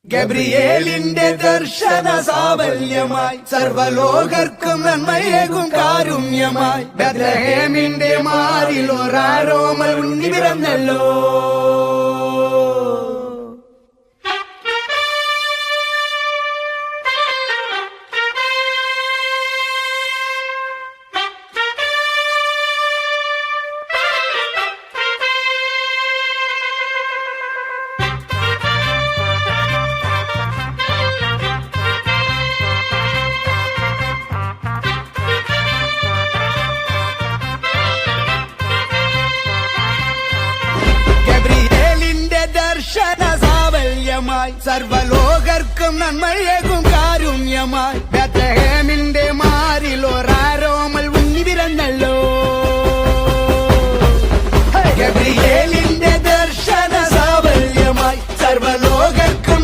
ഗബ്രിയേലിന്റെ ദർശന സാവല്യമായി സർവലോകർക്കും നന്മയേകും കാരുണ്യമായി ബത്ലഹേമിന്റെ മാറിൽ ഒരാരോമൽ ഉണ്ണി പിറന്നല്ലോ. സർവലോകർക്കും നന്മയേകും കാരുണ്യമായി ബത്ലഹേമിന്റെ മാറിൽ ഒരാരോമൽ ഉണ്ണി പിറന്നല്ലോ. ഗബ്രിയേൽ